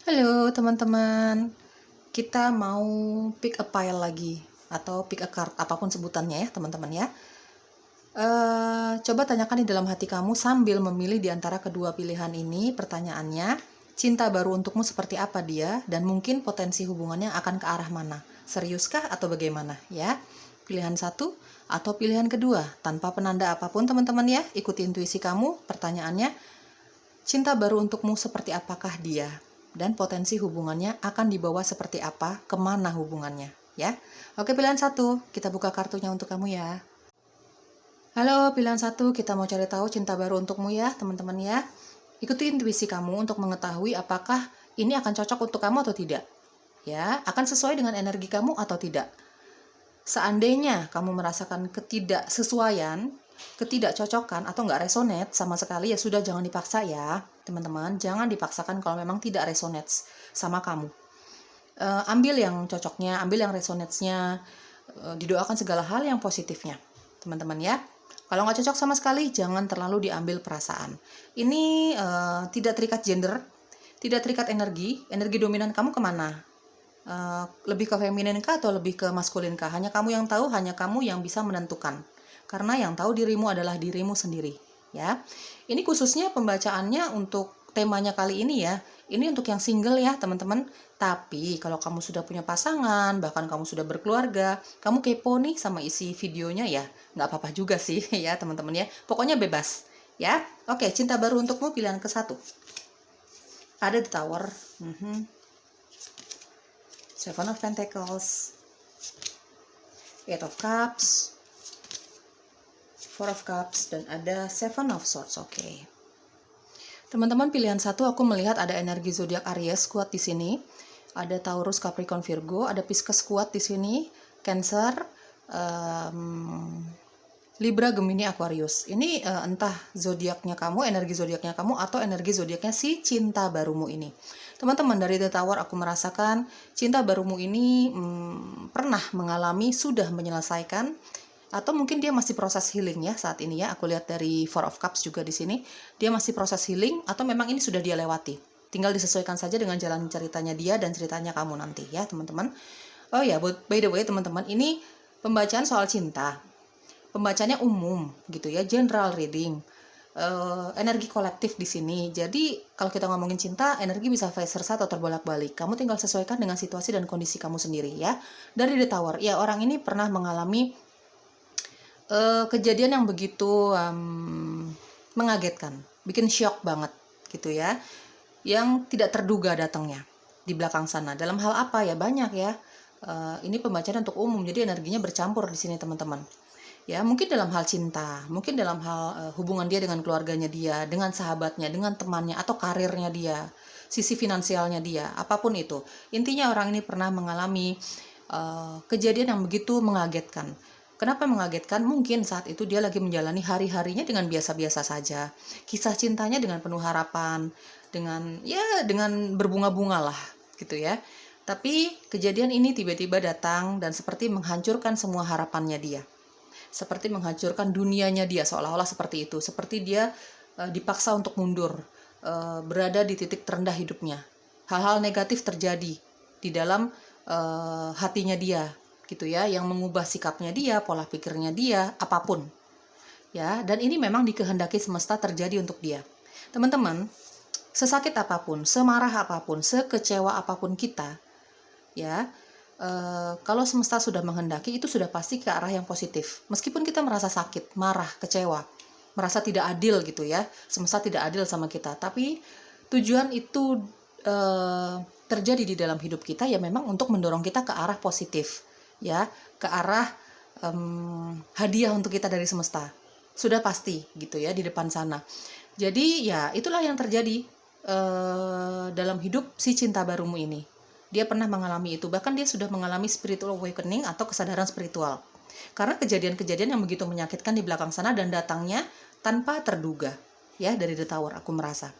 Halo teman-teman, kita mau pick a pile lagi atau pick a card, apapun sebutannya ya teman-teman ya. Coba tanyakan di dalam hati kamu sambil memilih di antara kedua pilihan ini. Pertanyaannya, cinta baru untukmu seperti apa dia dan mungkin potensi hubungannya akan ke arah mana? Seriuskah atau bagaimana ya? Pilihan satu atau pilihan kedua, tanpa penanda apapun teman-teman ya. Ikuti intuisi kamu. Pertanyaannya, cinta baru untukmu seperti apakah dia? Dan potensi hubungannya akan dibawa seperti apa, kemana hubungannya, ya. Oke, pilihan satu, kita buka kartunya untuk kamu ya. Halo, pilihan satu, kita mau cari tahu cinta baru untukmu ya, teman-teman ya. Ikuti intuisi kamu untuk mengetahui apakah ini akan cocok untuk kamu atau tidak. Ya, akan sesuai dengan energi kamu atau tidak. Seandainya kamu merasakan ketidaksesuaian, ketidakcocokan atau nggak resonate sama sekali, ya sudah, jangan dipaksa ya teman-teman. Jangan dipaksakan kalau memang tidak resonate sama kamu. Ambil yang cocoknya, ambil yang resonate-nya, didoakan segala hal yang positifnya teman-teman ya. Kalau nggak cocok sama sekali, jangan terlalu diambil perasaan. Ini tidak terikat gender, tidak terikat energi dominan kamu kemana? Lebih ke feminin kah atau lebih ke maskulin kah? Hanya kamu yang tahu, hanya kamu yang bisa menentukan. Karena yang tahu dirimu adalah dirimu sendiri, ya. Ini khususnya pembacaannya untuk temanya kali ini ya. Ini untuk yang single ya, teman-teman. Tapi kalau kamu sudah punya pasangan, bahkan kamu sudah berkeluarga, kamu kepo nih sama isi videonya ya, nggak apa-apa juga sih ya, teman-teman ya. Pokoknya bebas, ya. Oke, cinta baru untukmu pilihan ke satu. Ada The Tower. Seven of Pentacles, Eight of Cups, Four of Cups, dan ada Seven of Swords. Oke. Teman-teman, pilihan satu aku melihat ada energi zodiak Aries kuat di sini. Ada Taurus, Capricorn, Virgo, ada Pisces kuat di sini, Cancer, Libra, Gemini, Aquarius. Ini entah zodiaknya kamu, energi zodiaknya kamu, atau energi zodiaknya si cinta barumu ini. Teman-teman, dari The Tower aku merasakan cinta barumu ini pernah mengalami, sudah menyelesaikan, atau mungkin dia masih proses healing ya saat ini ya. Aku lihat dari Four of Cups juga di sini, dia masih proses healing, atau memang ini sudah dia lewati. Tinggal disesuaikan saja dengan jalan ceritanya dia dan ceritanya kamu nanti ya teman-teman. Oh ya, by the way teman-teman, ini pembacaan soal cinta. Pembacanya umum gitu ya, general reading. Energi kolektif di sini. Jadi kalau kita ngomongin cinta, energi bisa vice versa atau terbolak-balik. Kamu tinggal sesuaikan dengan situasi dan kondisi kamu sendiri ya. Dari The Tower, ya orang ini pernah mengalami kejadian yang begitu mengagetkan, bikin shock banget gitu ya, yang tidak terduga datangnya di belakang sana. Dalam hal apa ya, banyak ya. Ini pembacaan untuk umum, jadi energinya bercampur di sini teman-teman. Ya, mungkin dalam hal cinta, mungkin dalam hal hubungan dia dengan keluarganya dia, dengan sahabatnya, dengan temannya, atau karirnya dia, sisi finansialnya dia, apapun itu. Intinya orang ini pernah mengalami kejadian yang begitu mengagetkan. Kenapa mengagetkan? Mungkin saat itu dia lagi menjalani hari-harinya dengan biasa-biasa saja. Kisah cintanya dengan penuh harapan, dengan berbunga-bunga lah gitu ya. Tapi kejadian ini tiba-tiba datang dan seperti menghancurkan semua harapannya dia. Seperti menghancurkan dunianya dia, seolah-olah seperti itu. Seperti dia dipaksa untuk mundur, berada di titik terendah hidupnya. Hal-hal negatif terjadi di dalam hatinya dia gitu ya, yang mengubah sikapnya dia, pola pikirnya dia, apapun ya. Dan ini memang dikehendaki semesta terjadi untuk dia. Teman-teman, sesakit apapun, semarah apapun, sekecewa apapun kita ya, kalau semesta sudah menghendaki, itu sudah pasti ke arah yang positif. Meskipun kita merasa sakit, marah, kecewa, merasa tidak adil gitu ya, semesta tidak adil sama kita, tapi tujuan itu terjadi di dalam hidup kita ya memang untuk mendorong kita ke arah positif ya, ke arah hadiah untuk kita dari semesta. Sudah pasti gitu ya di depan sana. Jadi ya itulah yang terjadi dalam hidup si cinta barumu ini. Dia pernah mengalami itu, bahkan dia sudah mengalami spiritual awakening atau kesadaran spiritual. Karena kejadian-kejadian yang begitu menyakitkan di belakang sana dan datangnya tanpa terduga ya dari The Tower aku merasa.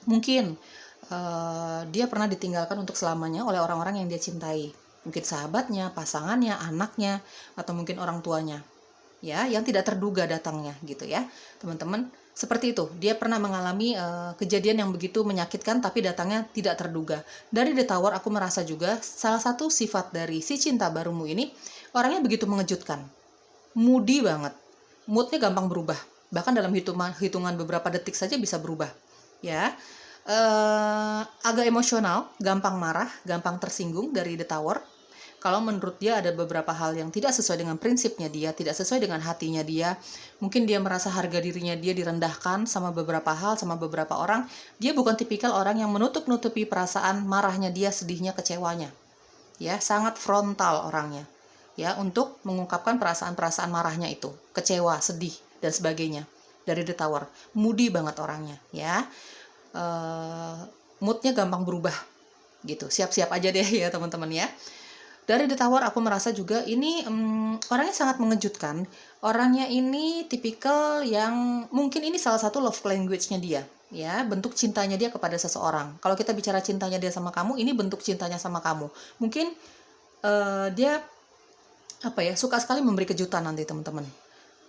Mungkin dia pernah ditinggalkan untuk selamanya oleh orang-orang yang dia cintai. Mungkin sahabatnya, pasangannya, anaknya, atau mungkin orang tuanya. Ya, yang tidak terduga datangnya gitu ya. Teman-teman, Seperti itu, dia pernah mengalami kejadian yang begitu menyakitkan tapi datangnya tidak terduga. Dari The Tower aku merasa juga salah satu sifat dari si cinta barumu ini, orangnya begitu mengejutkan. Moody banget. Moodnya gampang berubah. Bahkan dalam hitungan beberapa detik saja bisa berubah. Ya, agak emosional, gampang marah, gampang tersinggung dari The Tower. Kalau menurut dia ada beberapa hal yang tidak sesuai dengan prinsipnya dia, tidak sesuai dengan hatinya dia, mungkin dia merasa harga dirinya dia direndahkan sama beberapa hal, sama beberapa orang. Dia bukan tipikal orang yang menutup-nutupi perasaan marahnya dia, sedihnya, kecewanya. Ya, sangat frontal orangnya. Ya, untuk mengungkapkan perasaan-perasaan marahnya itu, kecewa, sedih, dan sebagainya. Dari The Tower, moody banget orangnya, ya. Moodnya gampang berubah, gitu. Siap-siap aja deh ya teman-teman ya. Dari The Tower aku merasa juga ini orangnya sangat mengejutkan. Orangnya ini tipikal yang mungkin ini salah satu love language-nya dia, ya, bentuk cintanya dia kepada seseorang. Kalau kita bicara cintanya dia sama kamu, ini bentuk cintanya sama kamu. Mungkin dia suka sekali memberi kejutan nanti teman-teman.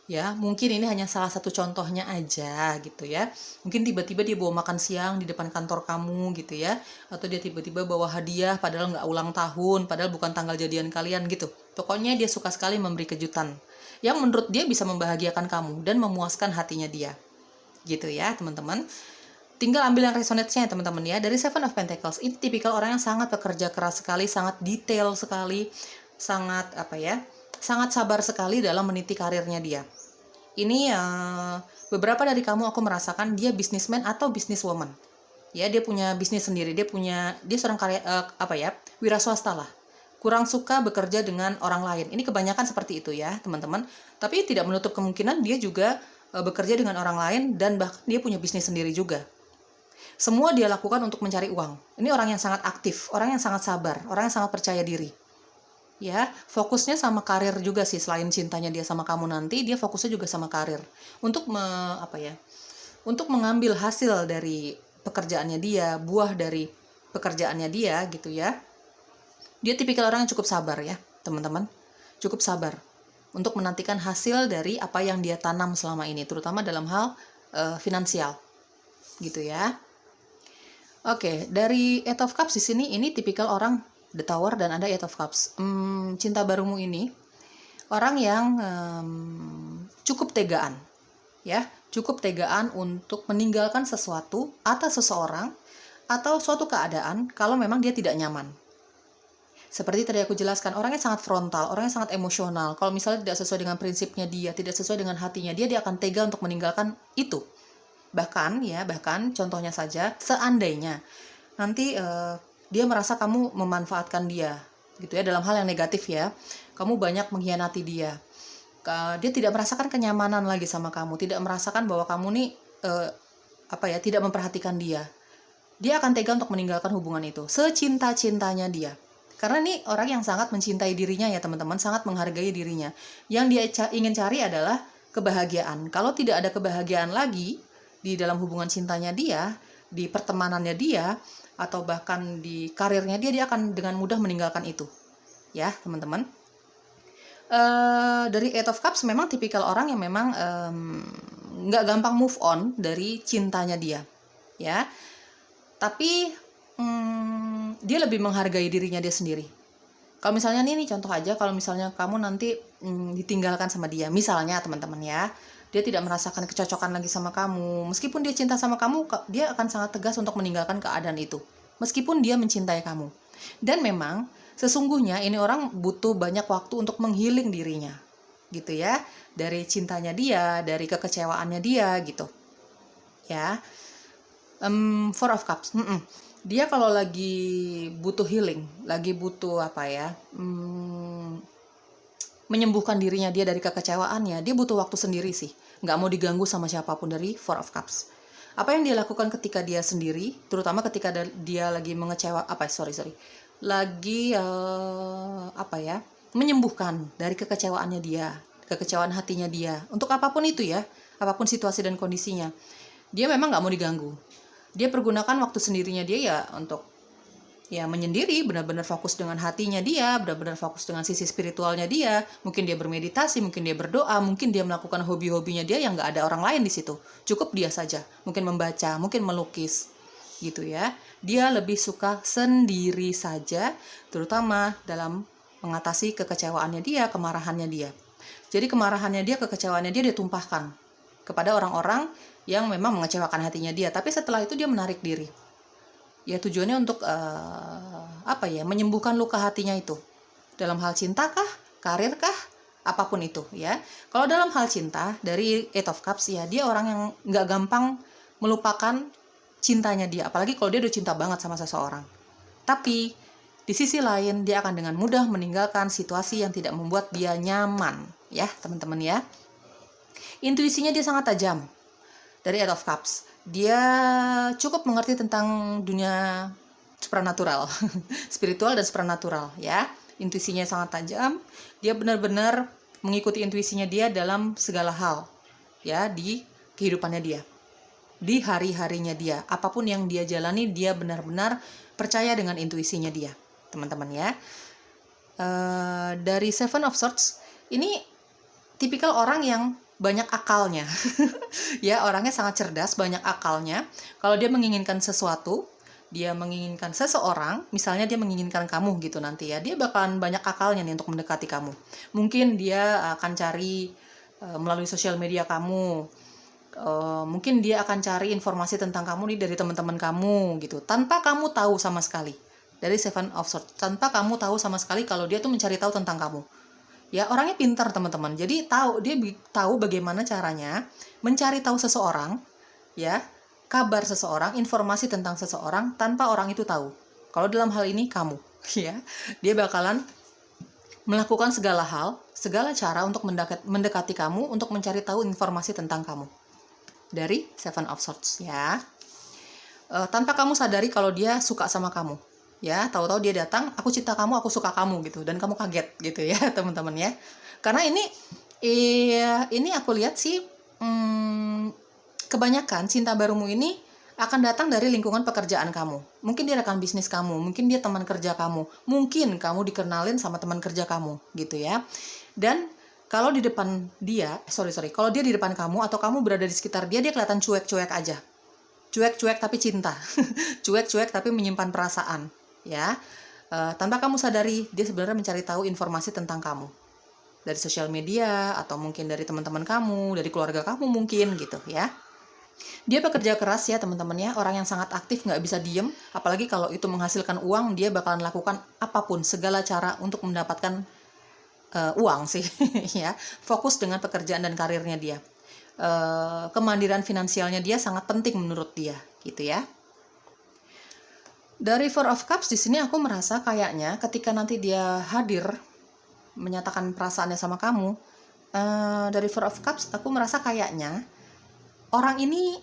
Ya, mungkin ini hanya salah satu contohnya aja gitu ya. Mungkin tiba-tiba dia bawa makan siang di depan kantor kamu gitu ya. Atau dia tiba-tiba bawa hadiah padahal nggak ulang tahun, padahal bukan tanggal jadian kalian gitu. Pokoknya dia suka sekali memberi kejutan yang menurut dia bisa membahagiakan kamu dan memuaskan hatinya dia. Gitu ya teman-teman. Tinggal ambil yang resonate-nya ya teman-teman ya. Dari Seven of Pentacles, ini tipikal orang yang sangat bekerja keras sekali, sangat detail sekali, sangat sangat sabar sekali dalam meniti karirnya dia. Ini beberapa dari kamu aku merasakan dia businessman atau businesswoman. Ya, dia punya bisnis sendiri, dia seorang wira swasta lah. Kurang suka bekerja dengan orang lain. Ini kebanyakan seperti itu ya, teman-teman. Tapi tidak menutup kemungkinan dia juga bekerja dengan orang lain dan bahkan dia punya bisnis sendiri juga. Semua dia lakukan untuk mencari uang. Ini orang yang sangat aktif, orang yang sangat sabar, orang yang sangat percaya diri. Ya, fokusnya sama karir juga sih. Selain cintanya dia sama kamu nanti, dia fokusnya juga sama karir. Untuk untuk mengambil hasil dari pekerjaannya dia, buah dari pekerjaannya dia gitu ya. Dia tipikal orang yang cukup sabar ya, teman-teman. Cukup sabar untuk menantikan hasil dari apa yang dia tanam selama ini, terutama dalam hal finansial. Gitu ya. Oke, dari Eight of Cups di sini ini tipikal orang The Tower dan ada Eight of Cups. Cinta barumu ini orang yang cukup tegaan, ya, cukup tegaan untuk meninggalkan sesuatu atau seseorang atau suatu keadaan kalau memang dia tidak nyaman. Seperti tadi aku jelaskan, orangnya sangat frontal, orangnya sangat emosional. Kalau misalnya tidak sesuai dengan prinsipnya dia, tidak sesuai dengan hatinya dia akan tega untuk meninggalkan itu. Bahkan contohnya saja, seandainya nanti dia merasa kamu memanfaatkan dia, gitu ya, dalam hal yang negatif ya. Kamu banyak mengkhianati dia. Dia tidak merasakan kenyamanan lagi sama kamu, tidak merasakan bahwa kamu nih tidak memperhatikan dia. Dia akan tega untuk meninggalkan hubungan itu, secinta-cintanya dia. Karena nih orang yang sangat mencintai dirinya ya teman-teman, sangat menghargai dirinya. Yang dia ingin cari adalah kebahagiaan. Kalau tidak ada kebahagiaan lagi di dalam hubungan cintanya dia, di pertemanannya dia, atau bahkan di karirnya dia akan dengan mudah meninggalkan itu. Ya, teman-teman. Dari Eight of Cups memang tipikal orang yang memang nggak gampang move on dari cintanya dia. Ya. Tapi dia lebih menghargai dirinya dia sendiri. Kalau misalnya nih contoh aja, kalau misalnya kamu nanti ditinggalkan sama dia, misalnya teman-teman ya, dia tidak merasakan kecocokan lagi sama kamu. Meskipun dia cinta sama kamu, dia akan sangat tegas untuk meninggalkan keadaan itu. Meskipun dia mencintai kamu. Dan memang sesungguhnya ini orang butuh banyak waktu untuk menghealing dirinya. Gitu ya. Dari cintanya dia, dari kekecewaannya dia gitu. Ya. Four of Cups. Dia kalau lagi butuh healing, lagi butuh menyembuhkan dirinya dia dari kekecewaannya, dia butuh waktu sendiri sih. Nggak mau diganggu sama siapapun dari Four of Cups. Apa yang dia lakukan ketika dia sendiri, terutama ketika dia lagi menyembuhkan dari kekecewaannya dia, kekecewaan hatinya dia, untuk apapun itu ya, apapun situasi dan kondisinya, dia memang nggak mau diganggu. Dia pergunakan waktu sendirinya dia ya untuk ya menyendiri, benar-benar fokus dengan hatinya dia, benar-benar fokus dengan sisi spiritualnya dia. Mungkin dia bermeditasi, mungkin dia berdoa, mungkin dia melakukan hobi-hobinya dia yang nggak ada orang lain di situ. Cukup dia saja. Mungkin membaca, mungkin melukis, gitu ya. Dia lebih suka sendiri saja, terutama dalam mengatasi kekecewaannya dia, kemarahannya dia. Jadi kemarahannya dia, kekecewaannya dia tumpahkan kepada orang-orang yang memang mengecewakan hatinya dia. Tapi setelah itu dia menarik diri. Ya tujuannya untuk menyembuhkan luka hatinya itu. Dalam hal cinta kah, karir kah, apapun itu ya. Kalau dalam hal cinta, dari Eight of Cups ya, dia orang yang nggak gampang melupakan cintanya dia, apalagi kalau dia udah cinta banget sama seseorang. Tapi di sisi lain dia akan dengan mudah meninggalkan situasi yang tidak membuat dia nyaman, ya teman-teman ya. Intuisinya dia sangat tajam. Dari Eight of Cups, dia cukup mengerti tentang dunia supranatural, spiritual dan supranatural ya. Intuisinya sangat tajam. Dia benar-benar mengikuti intuisinya dia dalam segala hal ya di kehidupannya dia, di hari-harinya dia. Apapun yang dia jalani, dia benar-benar percaya dengan intuisinya dia, teman-teman ya. Dari Seven of Swords, ini tipikal orang yang banyak akalnya. Ya, orangnya sangat cerdas, banyak akalnya. Kalau dia menginginkan sesuatu, dia menginginkan seseorang, misalnya dia menginginkan kamu gitu nanti ya, dia bakalan banyak akalnya nih untuk mendekati kamu. Mungkin dia akan cari melalui sosial media kamu. Mungkin dia akan cari informasi tentang kamu nih dari teman-teman kamu gitu, tanpa kamu tahu sama sekali. Dari Seven of Swords, tanpa kamu tahu sama sekali kalau dia tuh mencari tahu tentang kamu. Ya, orangnya pintar teman-teman. Jadi dia tahu bagaimana caranya mencari tahu seseorang, ya, kabar seseorang, informasi tentang seseorang tanpa orang itu tahu. Kalau dalam hal ini kamu, ya, dia bakalan melakukan segala hal, segala cara untuk mendekati kamu, untuk mencari tahu informasi tentang kamu. Dari Seven of Swords, ya. Tanpa kamu sadari kalau dia suka sama kamu. Ya, tahu-tahu dia datang, aku cinta kamu, aku suka kamu gitu, dan kamu kaget gitu ya, teman-teman ya. Karena ini aku lihat sih kebanyakan cinta barumu ini akan datang dari lingkungan pekerjaan kamu. Mungkin dia rekan bisnis kamu, mungkin dia teman kerja kamu, mungkin kamu dikenalin sama teman kerja kamu gitu ya. Dan kalau di depan dia, kalau dia di depan kamu atau kamu berada di sekitar dia kelihatan cuek-cuek aja. Cuek-cuek tapi cinta. Cuek-cuek tapi menyimpan perasaan. Ya, tanpa kamu sadari dia sebenarnya mencari tahu informasi tentang kamu dari sosial media atau mungkin dari teman-teman kamu, dari keluarga kamu mungkin gitu ya. Dia bekerja keras ya teman-teman ya, orang yang sangat aktif, nggak bisa diem, apalagi kalau itu menghasilkan uang, dia bakalan lakukan apapun, segala cara untuk mendapatkan uang sih ya. Fokus dengan pekerjaan dan karirnya dia. Kemandirian finansialnya dia sangat penting menurut dia gitu ya. Dari Four of Cups di sini aku merasa kayaknya ketika nanti dia hadir menyatakan perasaannya sama kamu, dari Four of Cups aku merasa kayaknya orang ini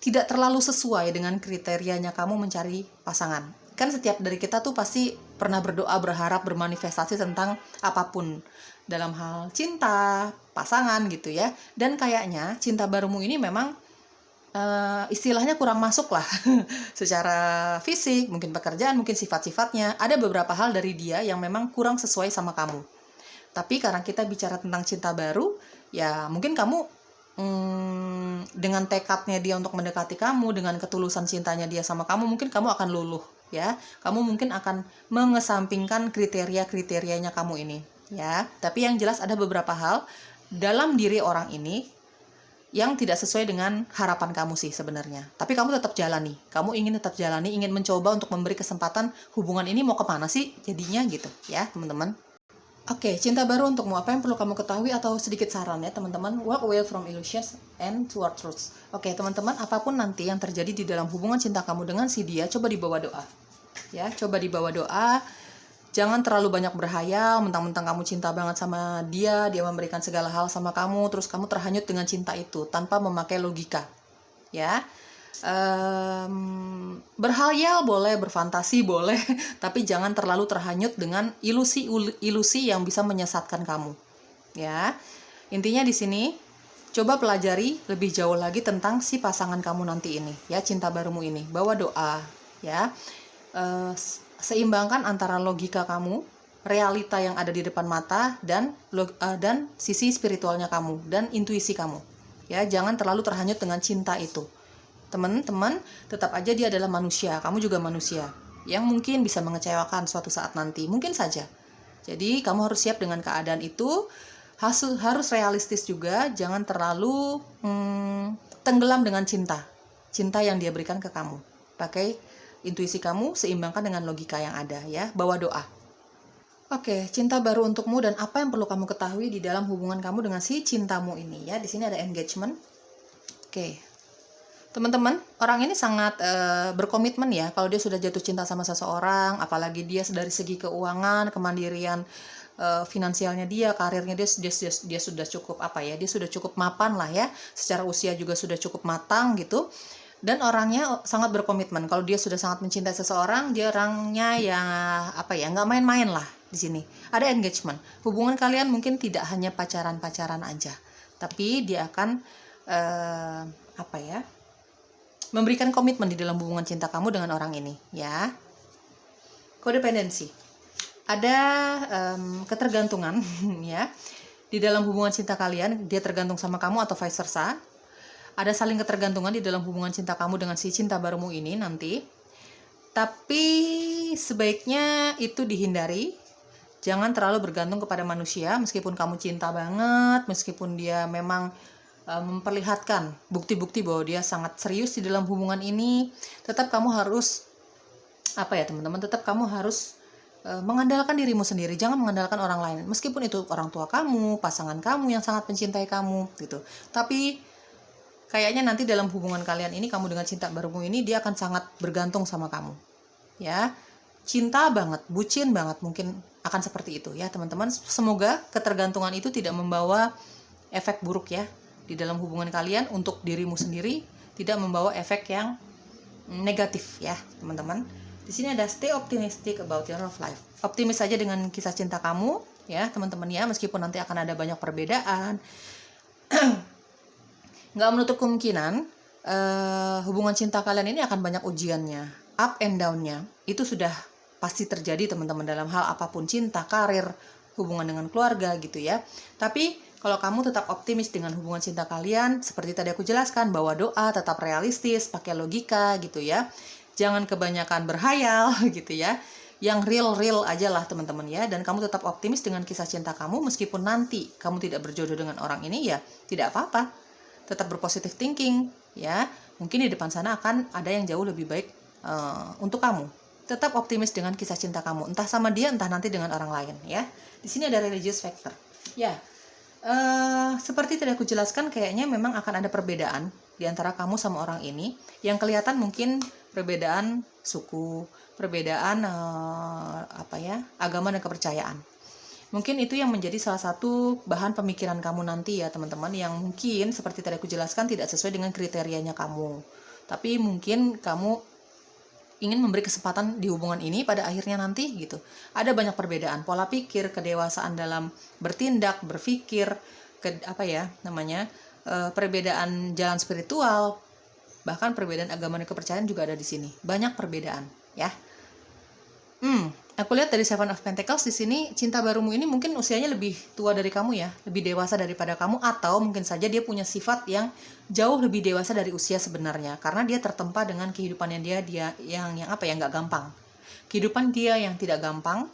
tidak terlalu sesuai dengan kriterianya kamu mencari pasangan. Kan setiap dari kita tuh pasti pernah berdoa, berharap, bermanifestasi tentang apapun dalam hal cinta, pasangan gitu ya. Dan kayaknya cinta barumu ini memang istilahnya kurang masuk lah secara fisik, mungkin pekerjaan, mungkin sifat-sifatnya. Ada beberapa hal dari dia yang memang kurang sesuai sama kamu. Tapi karena kita bicara tentang cinta baru, ya mungkin kamu dengan tekadnya dia untuk mendekati kamu, dengan ketulusan cintanya dia sama kamu, mungkin kamu akan luluh ya. Kamu mungkin akan mengesampingkan kriteria-kriterianya kamu ini ya. Tapi yang jelas ada beberapa hal dalam diri orang ini yang tidak sesuai dengan harapan kamu sih sebenarnya. Tapi kamu tetap jalani. Kamu ingin tetap jalani, ingin mencoba untuk memberi kesempatan hubungan ini mau kemana sih jadinya gitu ya teman-teman. Oke, cinta baru untukmu. Apa yang perlu kamu ketahui atau sedikit saran ya teman-teman. Walk away from illusions and toward truth. Oke teman-teman, apapun nanti yang terjadi di dalam hubungan cinta kamu dengan si dia, coba dibawa doa. Ya, coba dibawa doa. Jangan terlalu banyak berhayal, mentang-mentang kamu cinta banget sama dia, dia memberikan segala hal sama kamu, terus kamu terhanyut dengan cinta itu tanpa memakai logika. Ya, berhayal boleh, berfantasi boleh, tapi jangan terlalu terhanyut dengan ilusi yang bisa menyesatkan kamu. Ya, intinya di sini coba pelajari lebih jauh lagi tentang si pasangan kamu nanti ini, ya cinta barumu ini. Bawa doa, ya. seimbangkan antara logika kamu, realita yang ada di depan mata, dan sisi spiritualnya kamu dan intuisi kamu. Ya, jangan terlalu terhanyut dengan cinta itu. Teman-teman, tetap aja dia adalah manusia, kamu juga manusia yang mungkin bisa mengecewakan suatu saat nanti, mungkin saja. Jadi kamu harus siap dengan keadaan itu, harus realistis juga, jangan terlalu tenggelam dengan cinta yang dia berikan ke kamu. Pakai intuisi kamu, seimbangkan dengan logika yang ada ya, bawa doa. Oke, cinta baru untukmu dan apa yang perlu kamu ketahui di dalam hubungan kamu dengan si cintamu ini ya. Di sini ada engagement. Oke. Teman-teman, orang ini sangat berkomitmen ya kalau dia sudah jatuh cinta sama seseorang, apalagi dia dari segi keuangan, kemandirian finansialnya dia, karirnya dia sudah cukup dia sudah cukup mapan lah ya, secara usia juga sudah cukup matang gitu. Dan orangnya sangat berkomitmen. Kalau dia sudah sangat mencintai seseorang, dia orangnya yang nggak main-main lah di sini. Ada engagement. Hubungan kalian mungkin tidak hanya pacaran-pacaran aja, tapi dia akan memberikan komitmen di dalam hubungan cinta kamu dengan orang ini, ya. Kodependensi. Ada ketergantungan, ya. Di dalam hubungan cinta kalian, dia tergantung sama kamu atau vice versa. Ada saling ketergantungan di dalam hubungan cinta kamu dengan si cinta barumu ini nanti. Tapi sebaiknya itu dihindari. Jangan terlalu bergantung kepada manusia, meskipun kamu cinta banget, meskipun dia memang memperlihatkan bukti-bukti bahwa dia sangat serius di dalam hubungan ini, tetap kamu harus teman-teman, tetap kamu harus mengandalkan dirimu sendiri, jangan mengandalkan orang lain, meskipun itu orang tua kamu, pasangan kamu yang sangat mencintai kamu gitu. Tapi kayaknya nanti dalam hubungan kalian ini, kamu dengan cinta barumu ini, dia akan sangat bergantung sama kamu ya, cinta banget, bucin banget, mungkin akan seperti itu ya teman-teman. Semoga ketergantungan itu tidak membawa efek buruk ya di dalam hubungan kalian untuk dirimu sendiri, tidak membawa efek yang negatif ya teman-teman. Di sini ada stay optimistic about your love life. Optimis saja dengan kisah cinta kamu ya teman-teman ya, meskipun nanti akan ada banyak perbedaan. Nggak menutup kemungkinan hubungan cinta kalian ini akan banyak ujiannya, up and down-nya. Itu sudah pasti terjadi teman-teman dalam hal apapun, cinta, karir, hubungan dengan keluarga gitu ya. Tapi kalau kamu tetap optimis dengan hubungan cinta kalian, seperti tadi aku jelaskan, bawa doa, tetap realistis, pakai logika gitu ya. Jangan kebanyakan berhayal gitu ya. Yang real-real aja lah teman-teman ya. Dan kamu tetap optimis dengan kisah cinta kamu, meskipun nanti kamu tidak berjodoh dengan orang ini ya tidak apa-apa. Tetap berpositif thinking ya. Mungkin di depan sana akan ada yang jauh lebih baik untuk kamu. Tetap optimis dengan kisah cinta kamu, entah sama dia, entah nanti dengan orang lain ya. Di sini ada religious factor. Ya. Seperti tadi aku jelaskan, kayaknya memang akan ada perbedaan di antara kamu sama orang ini. Yang kelihatan mungkin perbedaan suku, perbedaan agama dan kepercayaan. Mungkin itu yang menjadi salah satu bahan pemikiran kamu nanti ya teman-teman, yang mungkin seperti tadi aku jelaskan tidak sesuai dengan kriterianya kamu. Tapi mungkin kamu ingin memberi kesempatan di hubungan ini pada akhirnya nanti gitu. Ada banyak perbedaan, pola pikir, kedewasaan dalam bertindak, berpikir, perbedaan jalan spiritual, bahkan perbedaan agama dan kepercayaan juga ada di sini. Banyak perbedaan, ya. Aku lihat dari Seven of Pentacles di sini, cinta barumu ini mungkin usianya lebih tua dari kamu ya, lebih dewasa daripada kamu, atau mungkin saja dia punya sifat yang jauh lebih dewasa dari usia sebenarnya, karena dia tertempa dengan kehidupannya dia yang nggak gampang. Kehidupan dia yang tidak gampang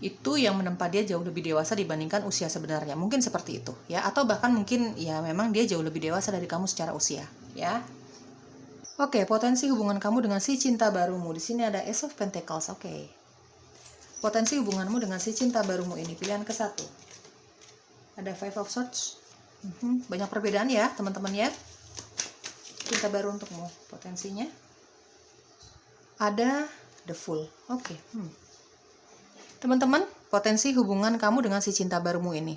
itu yang menempa dia jauh lebih dewasa dibandingkan usia sebenarnya. Mungkin seperti itu ya, atau bahkan mungkin ya memang dia jauh lebih dewasa dari kamu secara usia ya. Oke, potensi hubungan kamu dengan si cinta barumu. Di sini ada Ace of Pentacles. Oke. Potensi hubunganmu dengan si cinta barumu ini, pilihan ke-1. Ada Five of Swords. Banyak perbedaan ya teman-teman ya. Cinta baru untukmu, potensinya. Ada The Fool. Oke. Teman-teman, potensi hubungan kamu dengan si cinta barumu ini.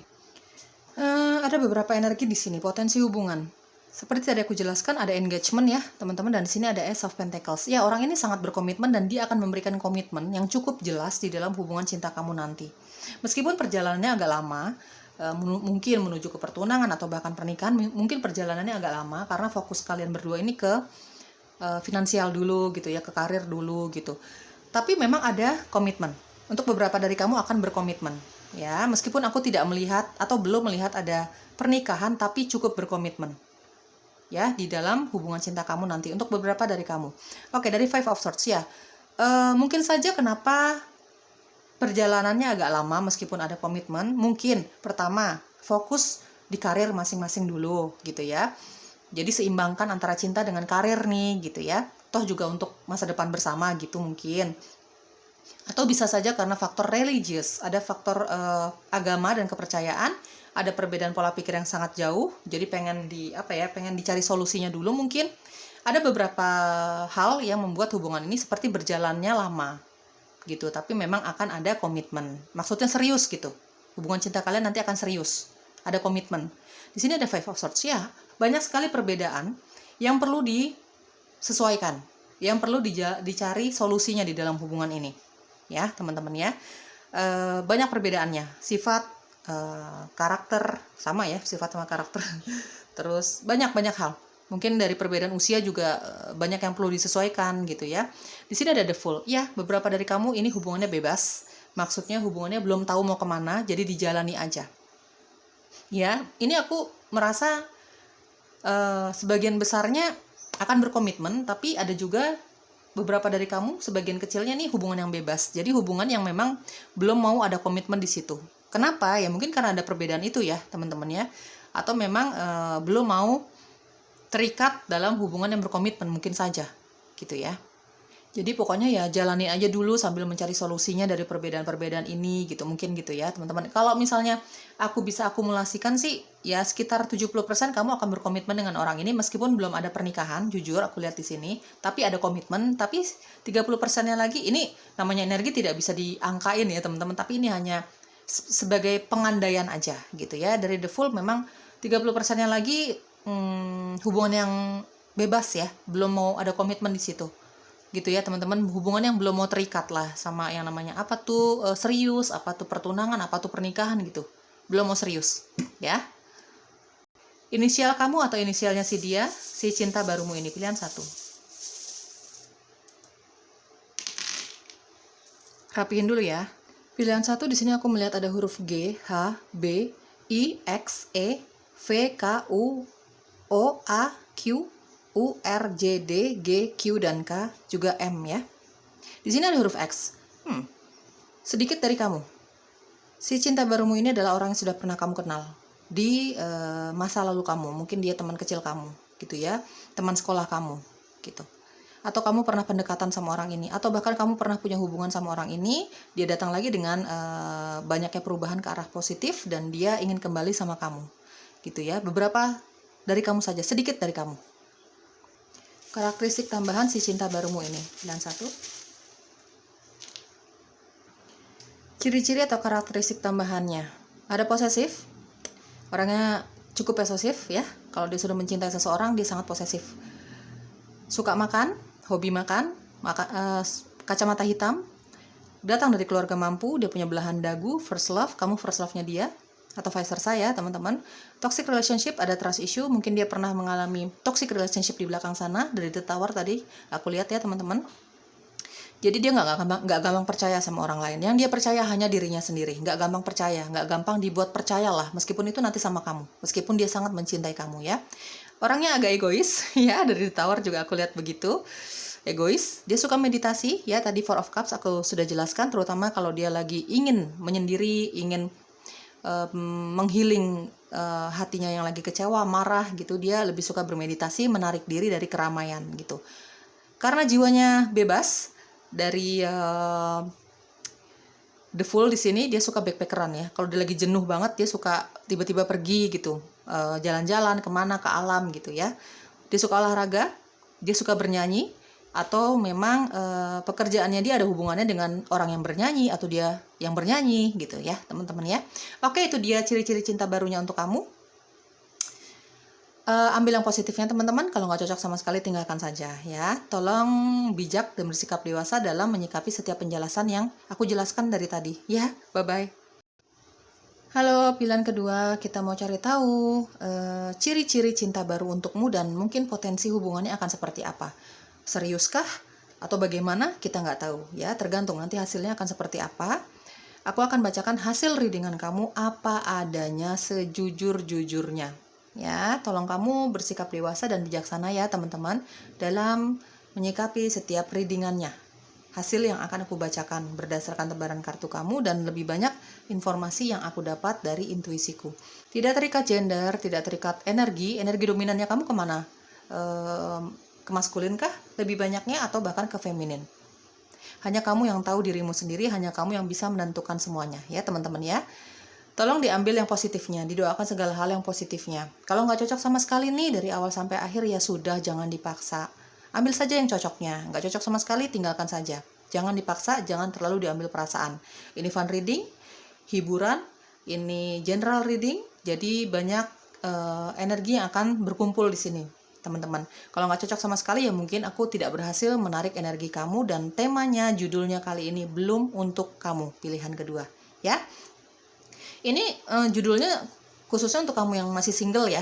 Ada beberapa energi di sini, potensi hubungan. Seperti tadi aku jelaskan, ada engagement ya teman-teman, dan di sini ada Ace of Pentacles. Ya, orang ini sangat berkomitmen dan dia akan memberikan komitmen yang cukup jelas di dalam hubungan cinta kamu nanti. Meskipun perjalanannya agak lama, mungkin menuju ke pertunangan atau bahkan pernikahan, mungkin perjalanannya agak lama karena fokus kalian berdua ini ke finansial dulu gitu ya, ke karir dulu gitu. Tapi memang ada komitmen. Untuk beberapa dari kamu akan berkomitmen. Ya, meskipun aku tidak melihat atau belum melihat ada pernikahan, tapi cukup berkomitmen. Ya, di dalam hubungan cinta kamu nanti. Untuk beberapa dari kamu. Oke, dari Five of Swords ya. Mungkin saja kenapa perjalanannya agak lama meskipun ada komitmen. Mungkin pertama, fokus di karir masing-masing dulu gitu ya. Jadi seimbangkan antara cinta dengan karir nih gitu ya. Toh juga untuk masa depan bersama gitu mungkin. Atau bisa saja karena faktor religius, ada faktor agama dan kepercayaan, ada perbedaan pola pikir yang sangat jauh, jadi pengen dicari solusinya dulu mungkin. Ada beberapa hal yang membuat hubungan ini seperti berjalannya lama gitu, tapi memang akan ada komitmen. Maksudnya serius gitu. Hubungan cinta kalian nanti akan serius. Ada komitmen. Di sini ada Five of Swords ya. Banyak sekali perbedaan yang perlu disesuaikan, yang perlu dicari solusinya di dalam hubungan ini. Ya, teman-teman ya. Banyak perbedaannya. Sifat, karakter sama ya, sifat sama karakter. Terus banyak hal. Mungkin dari perbedaan usia juga banyak yang perlu disesuaikan gitu ya. Di sini ada the Fool. Ya, beberapa dari kamu ini hubungannya bebas. Maksudnya hubungannya belum tahu mau kemana, jadi dijalani aja. Ya, ini aku merasa sebagian besarnya akan berkomitmen, tapi ada juga beberapa dari kamu, sebagian kecilnya nih hubungan yang bebas. Jadi hubungan yang memang belum mau ada komitmen di situ. Kenapa? Ya mungkin karena ada perbedaan itu ya, teman-teman ya. Atau memang belum mau terikat dalam hubungan yang berkomitmen, mungkin saja gitu ya. Jadi pokoknya ya jalani aja dulu sambil mencari solusinya dari perbedaan-perbedaan ini gitu, mungkin gitu ya teman-teman. Kalau misalnya aku bisa akumulasikan sih ya sekitar 70% kamu akan berkomitmen dengan orang ini meskipun belum ada pernikahan, jujur aku lihat di sini, tapi ada komitmen. Tapi 30%-nya lagi, ini namanya energi tidak bisa diangkain ya teman-teman, tapi ini hanya sebagai pengandaian aja gitu ya. Dari The Fool memang 30%-nya lagi hubungan yang bebas ya, belum mau ada komitmen di situ gitu ya teman-teman. Hubungan yang belum mau terikat lah sama yang namanya apa tuh serius, apa tuh pertunangan, apa tuh pernikahan gitu, belum mau serius ya. Inisial kamu atau inisialnya si dia, si cinta barumu ini, pilihan satu. Rapihin dulu ya. Pilihan satu di sini aku melihat ada huruf G, H, B, I, X, E, V, K, U, O, A, Q, U, R, J, D, G, Q, dan K, juga M ya. Di sini ada huruf X. Sedikit dari kamu. Si cinta barumu ini adalah orang yang sudah pernah kamu kenal di masa lalu kamu. Mungkin dia teman kecil kamu, gitu ya, teman sekolah kamu, gitu. Atau kamu pernah pendekatan sama orang ini, atau bahkan kamu pernah punya hubungan sama orang ini. Dia datang lagi dengan banyaknya perubahan ke arah positif dan dia ingin kembali sama kamu, gitu ya. Beberapa dari kamu saja, sedikit dari kamu. Karakteristik tambahan si cinta barumu ini, pilihan satu. Ciri-ciri atau karakteristik tambahannya, ada posesif, orangnya cukup posesif ya. Kalau dia sudah mencintai seseorang, dia sangat posesif. Suka makan, hobi makan, kacamata hitam, datang dari keluarga mampu, dia punya belahan dagu, first love, kamu first love-nya dia, atau vice versa ya teman-teman. Toxic relationship, ada trust issue, mungkin dia pernah mengalami toxic relationship di belakang sana, dari The Tower tadi aku lihat ya teman-teman. Jadi dia nggak gampang percaya sama orang lain. Yang dia percaya hanya dirinya sendiri. Nggak gampang percaya, nggak gampang dibuat percayalah. Meskipun itu nanti sama kamu. Meskipun dia sangat mencintai kamu ya. Orangnya agak egois ya. Dari The Tower juga aku lihat begitu. Egois. Dia suka meditasi ya. Tadi Four of Cups aku sudah jelaskan. Terutama kalau dia lagi ingin menyendiri, ingin menghealing hatinya yang lagi kecewa, marah gitu. Dia lebih suka bermeditasi, menarik diri dari keramaian gitu. Karena jiwanya bebas. Dari The Fool di sini dia suka backpackeran ya. Kalau dia lagi jenuh banget dia suka tiba-tiba pergi gitu, jalan-jalan kemana, ke alam gitu ya. Dia suka olahraga, dia suka bernyanyi, atau memang pekerjaannya dia ada hubungannya dengan orang yang bernyanyi atau dia yang bernyanyi gitu ya teman-teman ya. Oke, itu dia ciri-ciri cinta barunya untuk kamu. Ambil yang positifnya teman-teman, kalau nggak cocok sama sekali tinggalkan saja ya. Tolong bijak dan bersikap dewasa dalam menyikapi setiap penjelasan yang aku jelaskan dari tadi ya. Bye-bye. Halo, pilihan kedua kita mau cari tahu ciri-ciri cinta baru untukmu dan mungkin potensi hubungannya akan seperti apa. Seriuskah? Atau bagaimana, kita nggak tahu ya, tergantung nanti hasilnya akan seperti apa. Aku akan bacakan hasil readingan kamu apa adanya, sejujur-jujurnya. Ya, tolong kamu bersikap dewasa dan bijaksana ya teman-teman dalam menyikapi setiap readingannya. Hasil yang akan aku bacakan berdasarkan tebaran kartu kamu dan lebih banyak informasi yang aku dapat dari intuisiku. Tidak terikat gender, tidak terikat energi dominannya kamu kemana? Ke maskulin kah lebih banyaknya atau bahkan ke feminin? Hanya kamu yang tahu dirimu sendiri, hanya kamu yang bisa menentukan semuanya ya teman-teman ya. Tolong diambil yang positifnya, didoakan segala hal yang positifnya. Kalau nggak cocok sama sekali nih dari awal sampai akhir ya sudah, jangan dipaksa. Ambil saja yang cocoknya, nggak cocok sama sekali tinggalkan saja. Jangan dipaksa, jangan terlalu diambil perasaan. Ini fun reading, hiburan, ini general reading, jadi banyak energi yang akan berkumpul di sini, teman-teman. Kalau nggak cocok sama sekali ya mungkin aku tidak berhasil menarik energi kamu dan temanya, judulnya kali ini belum untuk kamu, pilihan kedua, ya. Ini judulnya khususnya untuk kamu yang masih single ya.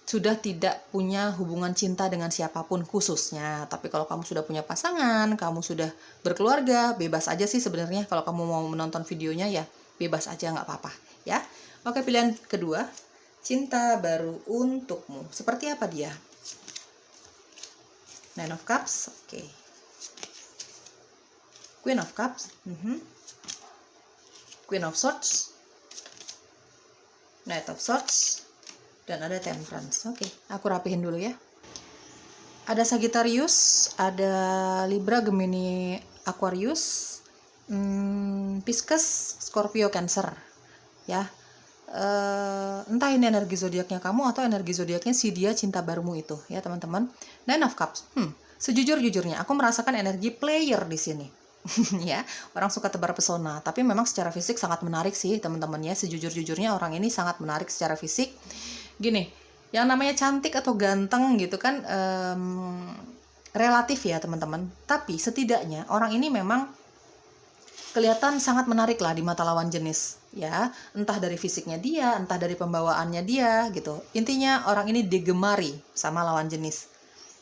Sudah tidak punya hubungan cinta dengan siapapun khususnya. Tapi kalau kamu sudah punya pasangan, kamu sudah berkeluarga, bebas aja sih sebenarnya. Kalau kamu mau menonton videonya ya bebas aja, nggak apa-apa ya. Oke, pilihan kedua, cinta baru untukmu. Seperti apa dia? Nine of Cups, oke. Queen of Cups, Queen of Swords, Knight of Swords, dan ada Temperance. Oke, aku rapihin dulu ya. Ada Sagittarius, ada Libra, Gemini, Aquarius, Pisces, Scorpio, Cancer. Ya, entah ini energi zodiaknya kamu atau energi zodiaknya si dia cinta barumu itu, ya teman-teman. Nine of Cups. Sejujur-jujurnya, aku merasakan energi player di sini. Ya, orang suka tebar pesona, tapi memang secara fisik sangat menarik sih teman-teman ya. Sejujur-jujurnya orang ini sangat menarik secara fisik. Gini, yang namanya cantik atau ganteng gitu kan relatif ya teman-teman. Tapi setidaknya orang ini memang kelihatan sangat menarik lah di mata lawan jenis ya. Entah dari fisiknya dia, entah dari pembawaannya dia gitu. Intinya orang ini digemari sama lawan jenis.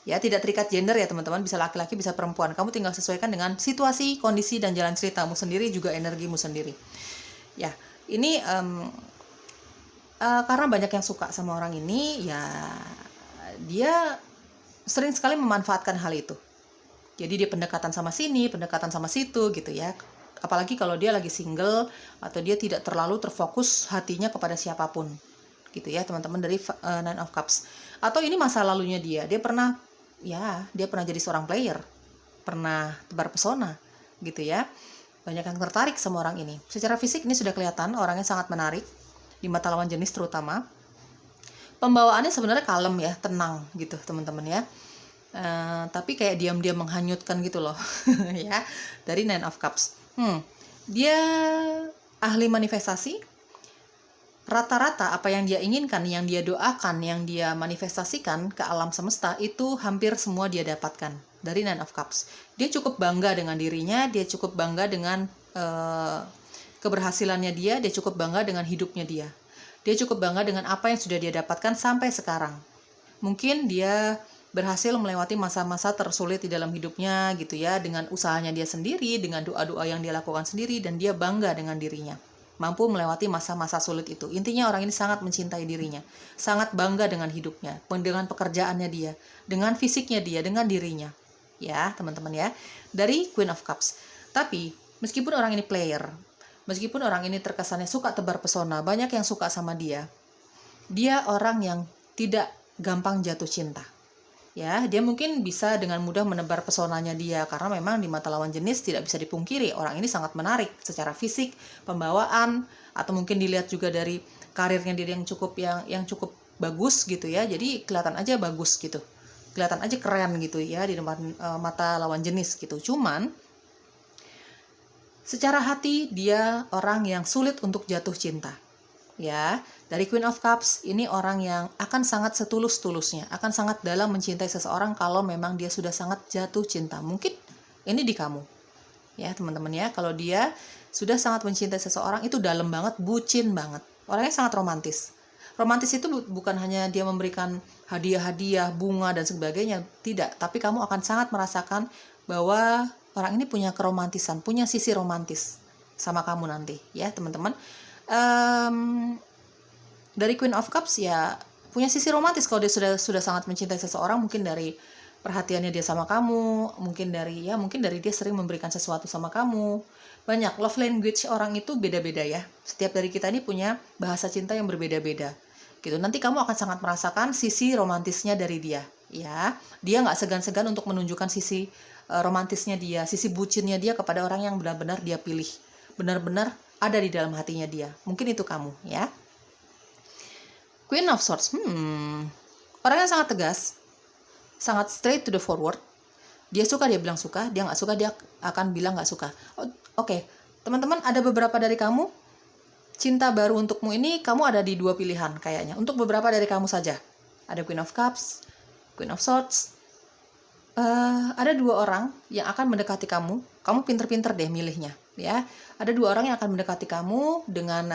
Ya, tidak terikat gender ya teman-teman, bisa laki-laki bisa perempuan. Kamu tinggal sesuaikan dengan situasi, kondisi, dan jalan ceritamu sendiri, juga energimu sendiri. Ya, ini karena banyak yang suka sama orang ini, ya dia sering sekali memanfaatkan hal itu. Jadi dia pendekatan sama sini, pendekatan sama situ gitu ya. Apalagi kalau dia lagi single atau dia tidak terlalu terfokus hatinya kepada siapapun. Gitu ya teman-teman, dari Nine of Cups. Atau ini masa lalunya dia pernah jadi seorang player, pernah tebar pesona gitu ya. Banyak yang tertarik sama orang ini. Secara fisik ini sudah kelihatan orangnya sangat menarik di mata lawan jenis terutama. Pembawaannya sebenarnya kalem ya, tenang gitu teman-teman ya. Tapi kayak diam-diam menghanyutkan gitu loh. Ya, dari Nine of Cups. Dia ahli manifestasi. Rata-rata apa yang dia inginkan, yang dia doakan, yang dia manifestasikan ke alam semesta itu hampir semua dia dapatkan dari Nine of Cups. Dia cukup bangga dengan dirinya, dia cukup bangga dengan keberhasilannya dia cukup bangga dengan hidupnya dia. Dia cukup bangga dengan apa yang sudah dia dapatkan sampai sekarang. Mungkin dia berhasil melewati masa-masa tersulit di dalam hidupnya gitu ya, dengan usahanya dia sendiri, dengan doa-doa yang dia lakukan sendiri, dan dia bangga dengan dirinya. Mampu melewati masa-masa sulit itu. Intinya orang ini sangat mencintai dirinya, sangat bangga dengan hidupnya, dengan pekerjaannya dia, dengan fisiknya dia, dengan dirinya. Ya, teman-teman ya. Dari Queen of Cups. Tapi, meskipun orang ini player, meskipun orang ini terkesannya suka tebar pesona, banyak yang suka sama dia orang yang tidak gampang jatuh cinta. Ya, dia mungkin bisa dengan mudah menebar pesonanya dia karena memang di mata lawan jenis tidak bisa dipungkiri orang ini sangat menarik secara fisik, pembawaan, atau mungkin dilihat juga dari karirnya dia yang cukup bagus gitu ya. Jadi kelihatan aja bagus gitu. Kelihatan aja keren gitu ya di mata lawan jenis gitu. Cuman secara hati dia orang yang sulit untuk jatuh cinta. Ya, dari Queen of Cups ini orang yang akan sangat setulus-tulusnya, akan sangat dalam mencintai seseorang kalau memang dia sudah sangat jatuh cinta. Mungkin ini di kamu. Ya, teman-teman ya, kalau dia sudah sangat mencintai seseorang itu dalam banget, bucin banget. Orangnya sangat romantis. Romantis itu bukan hanya dia memberikan hadiah-hadiah, bunga dan sebagainya, tidak, tapi kamu akan sangat merasakan bahwa orang ini punya keromantisan, punya sisi romantis sama kamu nanti, ya teman-teman. Dari Queen of Cups ya punya sisi romantis kalau dia sudah sangat mencintai seseorang, mungkin dari perhatiannya dia sama kamu, mungkin dari dia sering memberikan sesuatu sama kamu. Banyak love language orang itu beda-beda ya. Setiap dari kita ini punya bahasa cinta yang berbeda-beda. Gitu. Nanti kamu akan sangat merasakan sisi romantisnya dari dia, ya. Dia nggak segan-segan untuk menunjukkan sisi romantisnya dia, sisi bucinnya dia kepada orang yang benar-benar dia pilih, benar-benar ada di dalam hatinya dia. Mungkin itu kamu, ya. Queen of Swords, orangnya sangat tegas, sangat straight to the forward. Dia suka, dia bilang suka. Dia nggak suka, dia akan bilang nggak suka. Oke. Teman-teman, ada beberapa dari kamu, cinta baru untukmu ini, kamu ada di 2 pilihan kayaknya. Untuk beberapa dari kamu saja. Ada Queen of Cups, Queen of Swords. Ada 2 orang yang akan mendekati kamu. Kamu pinter-pinter deh milihnya, ya. Ada 2 orang yang akan mendekati kamu dengan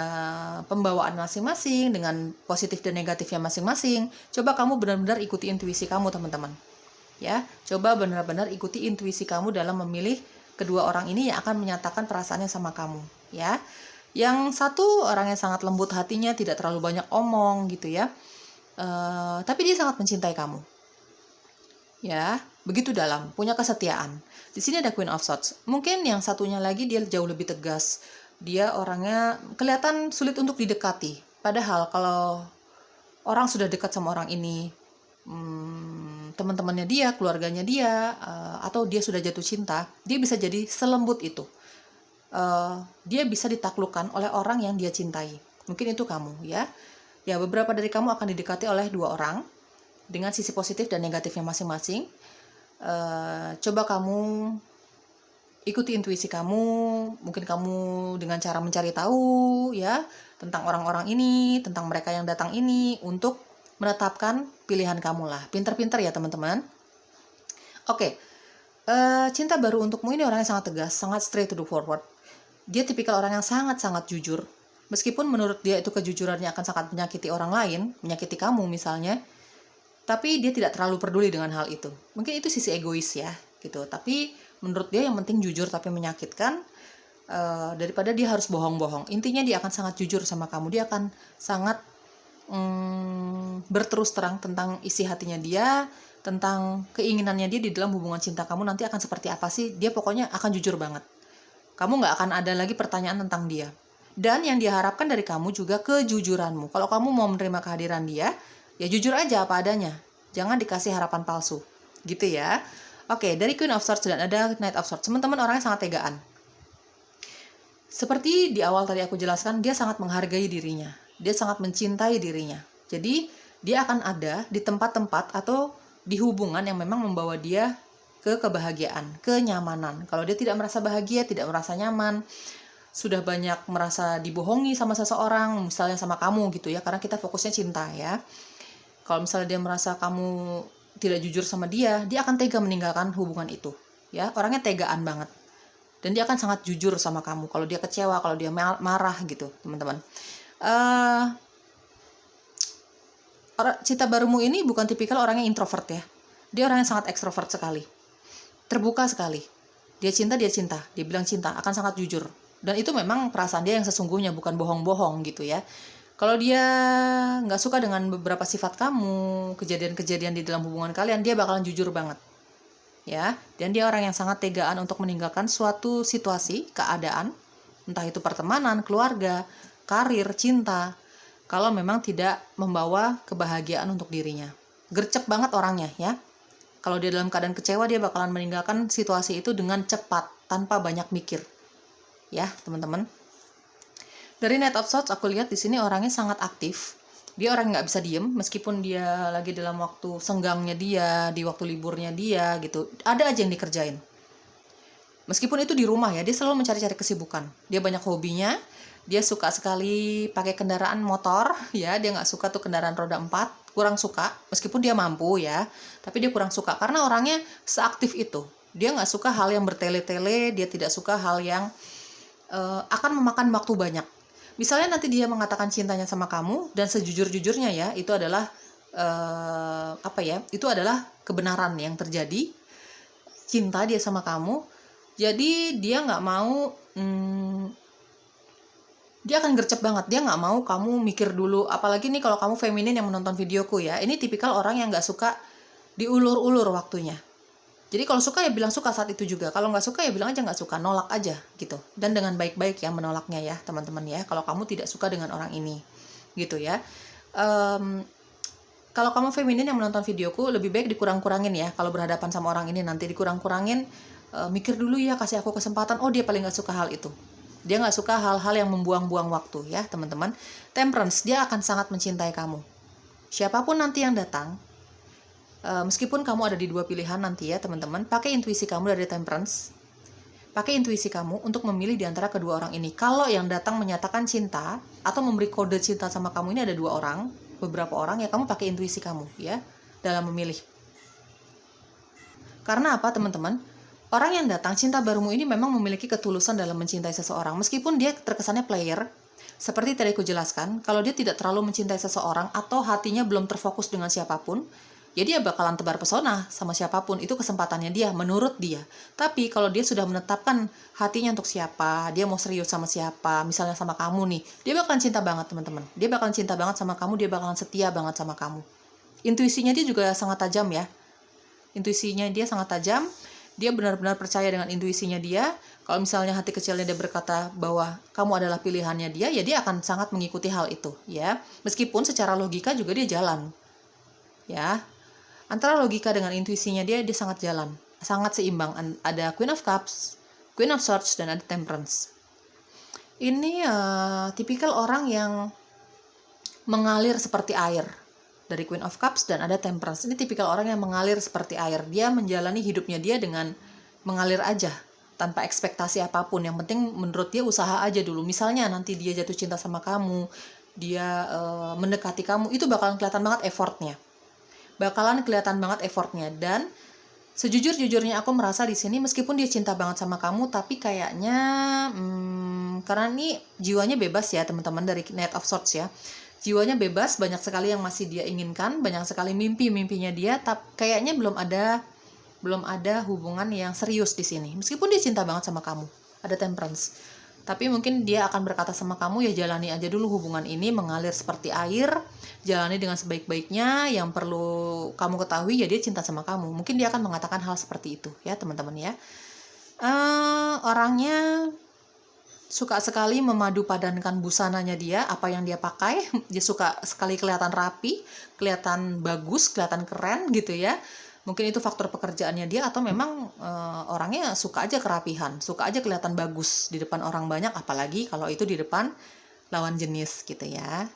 pembawaan masing-masing, dengan positif dan negatifnya masing-masing. Coba kamu benar-benar ikuti intuisi kamu, teman-teman. Ya, coba benar-benar ikuti intuisi kamu dalam memilih kedua orang ini yang akan menyatakan perasaannya sama kamu, ya. Yang satu orang yang sangat lembut hatinya, tidak terlalu banyak omong gitu ya. Tapi dia sangat mencintai kamu. Ya, begitu dalam, punya kesetiaan. Di sini ada Queen of Swords. Mungkin yang satunya lagi dia jauh lebih tegas. Dia orangnya kelihatan sulit untuk didekati. Padahal kalau orang sudah dekat sama orang ini, teman-temannya dia, keluarganya dia, atau dia sudah jatuh cinta, dia bisa jadi selembut itu. Dia bisa ditaklukkan oleh orang yang dia cintai. Mungkin itu kamu, ya. Ya, beberapa dari kamu akan didekati oleh 2 orang dengan sisi positif dan negatifnya masing-masing. Coba kamu ikuti intuisi kamu, mungkin kamu dengan cara mencari tahu ya tentang orang-orang ini, tentang mereka yang datang ini, untuk menetapkan pilihan kamu lah. Pinter-pinter ya teman-teman. Oke. Cinta baru untukmu ini orang yang sangat tegas, sangat straight to the forward. Dia tipikal orang yang sangat-sangat jujur. Meskipun menurut dia itu kejujurannya akan sangat menyakiti orang lain, menyakiti kamu misalnya, tapi dia tidak terlalu peduli dengan hal itu. Mungkin itu sisi egois ya, gitu. Tapi menurut dia yang penting jujur tapi menyakitkan, daripada dia harus bohong-bohong. Intinya dia akan sangat jujur sama kamu. Dia akan sangat berterus terang tentang isi hatinya dia, tentang keinginannya dia di dalam hubungan cinta kamu nanti akan seperti apa sih. Dia pokoknya akan jujur banget. Kamu nggak akan ada lagi pertanyaan tentang dia. Dan yang diharapkan dari kamu juga kejujuranmu. Kalau kamu mau menerima kehadiran dia, ya jujur aja apa adanya. Jangan dikasih harapan palsu. Gitu ya. Oke, dari Queen of Swords dan ada Knight of Swords. Teman-teman orangnya sangat tegaan. Seperti di awal tadi aku jelaskan, dia sangat menghargai dirinya. Dia sangat mencintai dirinya. Jadi, dia akan ada di tempat-tempat atau di hubungan yang memang membawa dia ke kebahagiaan, kenyamanan. Kalau dia tidak merasa bahagia, tidak merasa nyaman, sudah banyak merasa dibohongi sama seseorang, misalnya sama kamu gitu ya, karena kita fokusnya cinta ya. Kalau misalnya dia merasa kamu tidak jujur sama dia, dia akan tega meninggalkan hubungan itu. Ya, orangnya tegaan banget. Dan dia akan sangat jujur sama kamu. Kalau dia kecewa, kalau dia marah gitu, teman-teman. Cinta barumu ini bukan tipikal orang yang introvert ya. Dia orang yang sangat ekstrovert sekali. Terbuka sekali. Dia cinta. Dia bilang cinta, akan sangat jujur. Dan itu memang perasaan dia yang sesungguhnya, bukan bohong-bohong gitu ya. Kalau dia nggak suka dengan beberapa sifat kamu, kejadian-kejadian di dalam hubungan kalian, dia bakalan jujur banget. Ya, dan dia orang yang sangat tegaan untuk meninggalkan suatu situasi, keadaan, entah itu pertemanan, keluarga, karir, cinta, kalau memang tidak membawa kebahagiaan untuk dirinya. Gercep banget orangnya ya. Kalau dia dalam keadaan kecewa, dia bakalan meninggalkan situasi itu dengan cepat, tanpa banyak mikir. Ya, teman-teman. Dari Knight of Swords, aku lihat di sini orangnya sangat aktif. Dia orang nggak bisa diem, meskipun dia lagi dalam waktu senggangnya dia, di waktu liburnya dia, gitu. Ada aja yang dikerjain. Meskipun itu di rumah ya, dia selalu mencari-cari kesibukan. Dia banyak hobinya, dia suka sekali pakai kendaraan motor, ya. Dia nggak suka tuh kendaraan roda 4, kurang suka. Meskipun dia mampu ya, tapi dia kurang suka karena orangnya seaktif itu. Dia nggak suka hal yang bertele-tele, dia tidak suka hal yang akan memakan waktu banyak. Misalnya nanti dia mengatakan cintanya sama kamu dan sejujur-jujurnya ya, itu adalah itu adalah kebenaran yang terjadi. cinta dia sama kamu, jadi dia nggak mau, dia akan gercep banget, dia nggak mau kamu mikir dulu. Apalagi nih kalau kamu feminin yang menonton videoku ya, ini tipikal orang yang nggak suka diulur-ulur waktunya. Jadi kalau suka ya bilang suka saat itu juga, kalau nggak suka ya bilang aja nggak suka, nolak aja gitu. Dan dengan baik-baik ya menolaknya ya teman-teman ya, kalau kamu tidak suka dengan orang ini gitu ya. Kalau kamu feminin yang menonton videoku, lebih baik dikurang-kurangin ya. Kalau berhadapan sama orang ini nanti dikurang-kurangin, mikir dulu ya, kasih aku kesempatan. Oh, dia paling nggak suka hal itu. Dia nggak suka hal-hal yang membuang-buang waktu ya teman-teman. Temperance, dia akan sangat mencintai kamu. Siapapun nanti yang datang, meskipun kamu ada di dua pilihan nanti ya teman-teman, pakai intuisi kamu dari Temperance. Pakai intuisi kamu untuk memilih di antara kedua orang ini. Kalau yang datang menyatakan cinta atau memberi kode cinta sama kamu ini ada dua orang, beberapa orang, ya kamu pakai intuisi kamu ya dalam memilih. Karena apa teman-teman? Orang yang datang cinta barumu ini memang memiliki ketulusan dalam mencintai seseorang. Meskipun dia terkesannya player, seperti tadi aku jelaskan, kalau dia tidak terlalu mencintai seseorang atau hatinya belum terfokus dengan siapapun, ya dia bakalan tebar pesona sama siapapun. Itu kesempatannya dia, menurut dia. Tapi kalau dia sudah menetapkan hatinya untuk siapa, dia mau serius sama siapa, misalnya sama kamu nih, dia bakalan cinta banget teman-teman. Dia bakalan cinta banget sama kamu, dia bakalan setia banget sama kamu. Intuisinya dia juga sangat tajam ya. Intuisinya dia sangat tajam. Dia benar-benar percaya dengan intuisinya dia. Kalau misalnya hati kecilnya dia berkata bahwa kamu adalah pilihannya dia, ya dia akan sangat mengikuti hal itu ya. Meskipun secara logika juga dia jalan. Ya. Antara logika dengan intuisinya dia sangat jalan, sangat seimbang. Ada Queen of Cups, Queen of Swords, dan ada Temperance. Ini tipikal orang yang mengalir seperti air. Dari Queen of Cups dan ada Temperance. Ini tipikal orang yang mengalir seperti air. Dia menjalani hidupnya dia dengan mengalir aja, tanpa ekspektasi apapun. Yang penting menurut dia usaha aja dulu. Misalnya nanti dia jatuh cinta sama kamu, dia mendekati kamu, itu bakalan kelihatan banget effortnya. Dan sejujur-jujurnya aku merasa di sini meskipun dia cinta banget sama kamu, tapi kayaknya karena ini jiwanya bebas ya teman-teman, dari Knight of Swords ya. Jiwanya bebas, banyak sekali yang masih dia inginkan, banyak sekali mimpi-mimpinya dia, tapi kayaknya belum ada hubungan yang serius di sini. Meskipun dia cinta banget sama kamu, ada Temperance. Tapi mungkin dia akan berkata sama kamu, ya jalani aja dulu hubungan ini, mengalir seperti air, jalani dengan sebaik-baiknya. Yang perlu kamu ketahui ya dia cinta sama kamu. Mungkin dia akan mengatakan hal seperti itu ya teman-teman ya. Orangnya suka sekali memadu padankan busananya dia, apa yang dia pakai. Dia suka sekali kelihatan rapi, kelihatan bagus, kelihatan keren gitu ya. Mungkin itu faktor pekerjaannya dia, atau memang orangnya suka aja kerapihan, suka aja kelihatan bagus di depan orang banyak, apalagi kalau itu di depan lawan jenis gitu ya.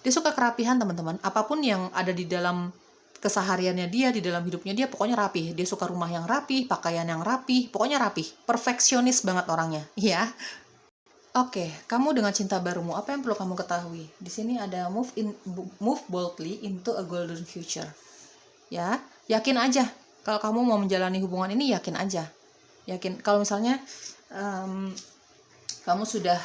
Dia suka kerapihan teman-teman, apapun yang ada di dalam kesehariannya dia, di dalam hidupnya dia, pokoknya rapi. Dia suka rumah yang rapi, pakaian yang rapi, pokoknya rapi. Perfeksionis banget orangnya ya. Oke, kamu dengan cinta barumu, apa yang perlu kamu ketahui? Di sini ada move boldly into a golden future. Ya, yakin aja. Kalau kamu mau menjalani hubungan ini, yakin aja. Yakin. Kalau misalnya kamu sudah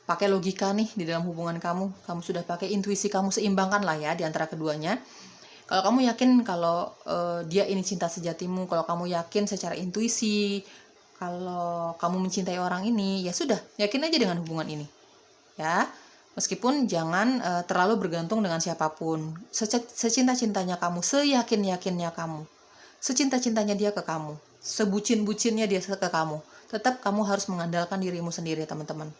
pakai logika nih di dalam hubungan kamu sudah pakai intuisi kamu, seimbangkan lah ya di antara keduanya. Kalau kamu yakin kalau dia ini cinta sejatimu, kalau kamu yakin secara intuisi, kalau kamu mencintai orang ini, ya sudah, yakin aja dengan hubungan ini. Ya, meskipun jangan terlalu bergantung dengan siapapun. Secinta-cintanya kamu, seyakin-yakinnya kamu, secinta-cintanya dia ke kamu, sebucin-bucinnya dia ke kamu, tetap kamu harus mengandalkan dirimu sendiri, teman-teman.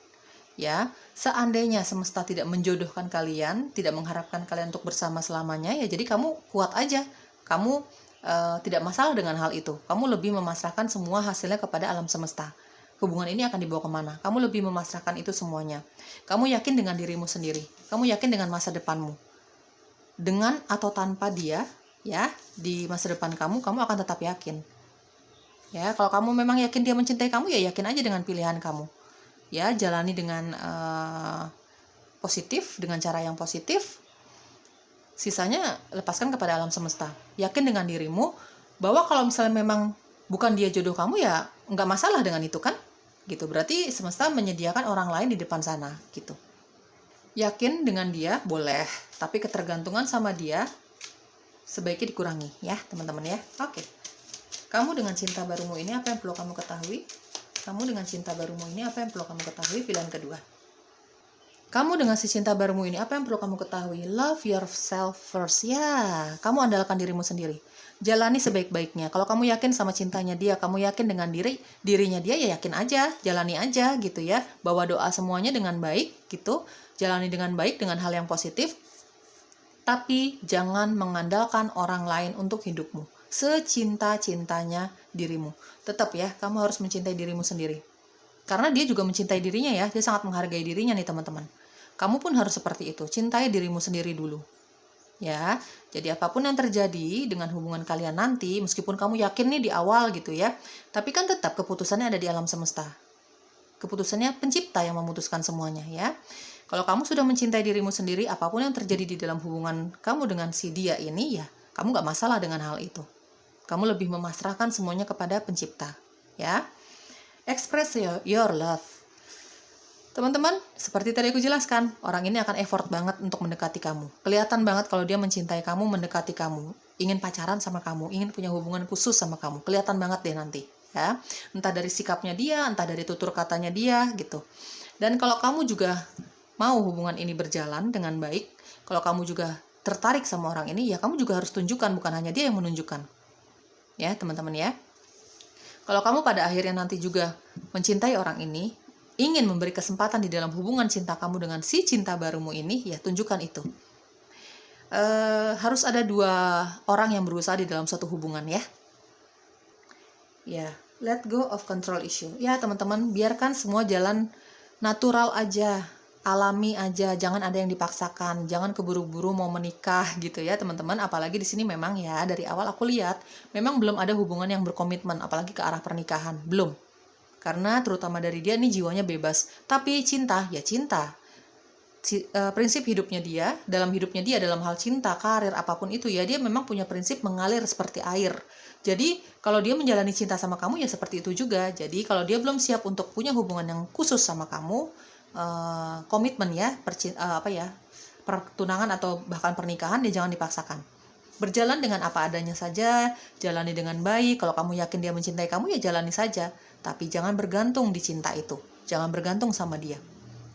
Ya, seandainya semesta tidak menjodohkan kalian, tidak mengharapkan kalian untuk bersama selamanya, ya jadi kamu kuat aja. Kamu tidak masalah dengan hal itu. Kamu lebih memasrahkan semua hasilnya kepada alam semesta. Hubungan ini akan dibawa kemana? Kamu lebih memasrahkan itu semuanya. Kamu yakin dengan dirimu sendiri. Kamu yakin dengan masa depanmu. Dengan atau tanpa dia, ya, di masa depan kamu akan tetap yakin. Ya, kalau kamu memang yakin dia mencintai kamu, ya yakin aja dengan pilihan kamu. Ya, jalani dengan positif, dengan cara yang positif. Sisanya lepaskan kepada alam semesta. Yakin dengan dirimu bahwa kalau misalnya memang bukan dia jodoh kamu, ya nggak masalah dengan itu kan, gitu. Berarti semesta menyediakan orang lain di depan sana, gitu. Yakin dengan dia boleh, tapi ketergantungan sama dia sebaiknya dikurangi ya teman-teman ya. Oke. Kamu dengan cinta barumu ini apa yang perlu kamu ketahui? Kamu dengan cinta barumu ini apa yang perlu kamu ketahui? Pilihan kedua. Kamu dengan si cinta barumu ini apa yang perlu kamu ketahui? Love yourself first. Ya, kamu andalkan dirimu sendiri. Jalani sebaik-baiknya. Kalau kamu yakin sama cintanya dia, kamu yakin dengan dirinya dia, ya yakin aja, jalani aja gitu ya. Bawa doa semuanya dengan baik gitu. Jalani dengan baik, dengan hal yang positif. Tapi jangan mengandalkan orang lain untuk hidupmu. Secinta-cintanya dirimu. Tetap ya, kamu harus mencintai dirimu sendiri. Karena dia juga mencintai dirinya ya, dia sangat menghargai dirinya nih teman-teman. Kamu pun harus seperti itu, cintai dirimu sendiri dulu. Ya, jadi apapun yang terjadi dengan hubungan kalian nanti, meskipun kamu yakin nih di awal gitu ya, tapi kan tetap keputusannya ada di alam semesta. Keputusannya pencipta yang memutuskan semuanya ya. Kalau kamu sudah mencintai dirimu sendiri, apapun yang terjadi di dalam hubungan kamu dengan si dia ini ya, kamu gak masalah dengan hal itu. Kamu lebih memasrahkan semuanya kepada pencipta ya. Express your love. Teman-teman, seperti tadi aku jelaskan, orang ini akan effort banget untuk mendekati kamu. Kelihatan banget kalau dia mencintai kamu, mendekati kamu, ingin pacaran sama kamu, ingin punya hubungan khusus sama kamu. Kelihatan banget deh nanti, ya. Entah dari sikapnya dia, entah dari tutur katanya dia, gitu. Dan kalau kamu juga mau hubungan ini berjalan dengan baik, kalau kamu juga tertarik sama orang ini, ya kamu juga harus tunjukkan, bukan hanya dia yang menunjukkan. Ya, teman-teman ya. Kalau kamu pada akhirnya nanti juga mencintai orang ini, ingin memberi kesempatan di dalam hubungan cinta kamu dengan si cinta barumu ini, ya tunjukkan itu. Harus ada dua orang yang berusaha di dalam suatu hubungan ya. Ya, let go of control issue. Ya teman-teman, biarkan semua jalan natural aja, alami aja, jangan ada yang dipaksakan, jangan keburu-buru mau menikah gitu ya teman-teman. Apalagi di sini memang ya dari awal aku lihat memang belum ada hubungan yang berkomitmen, apalagi ke arah pernikahan, belum. Karena terutama dari dia nih jiwanya bebas. Tapi cinta, ya cinta. Prinsip hidupnya dia, dalam hal cinta, karir, apapun itu ya, dia memang punya prinsip mengalir seperti air. Jadi kalau dia menjalani cinta sama kamu ya seperti itu juga. Jadi kalau dia belum siap untuk punya hubungan yang khusus sama kamu, komitmen ya, pertunangan atau bahkan pernikahan, ya jangan dipaksakan. Berjalan dengan apa adanya saja, jalani dengan baik. Kalau kamu yakin dia mencintai kamu, ya jalani saja. Tapi jangan bergantung di cinta itu. Jangan bergantung sama dia.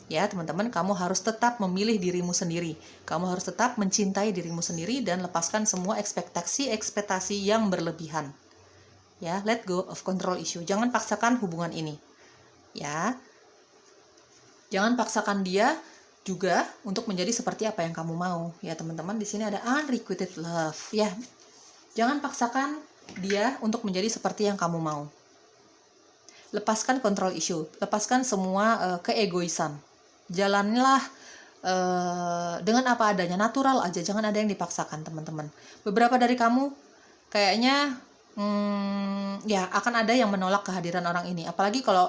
Ya, teman-teman, kamu harus tetap memilih dirimu sendiri. Kamu harus tetap mencintai dirimu sendiri dan lepaskan semua ekspektasi yang berlebihan. Ya, let go of control issue. Jangan paksakan hubungan ini. Ya. Jangan paksakan dia juga untuk menjadi seperti apa yang kamu mau. Ya, teman-teman, di sini ada unrequited love. Ya. Jangan paksakan dia untuk menjadi seperti yang kamu mau. Lepaskan control issue, lepaskan semua keegoisan. Jalanlah dengan apa adanya, natural aja, jangan ada yang dipaksakan teman-teman. Beberapa dari kamu kayaknya ya akan ada yang menolak kehadiran orang ini. Apalagi kalau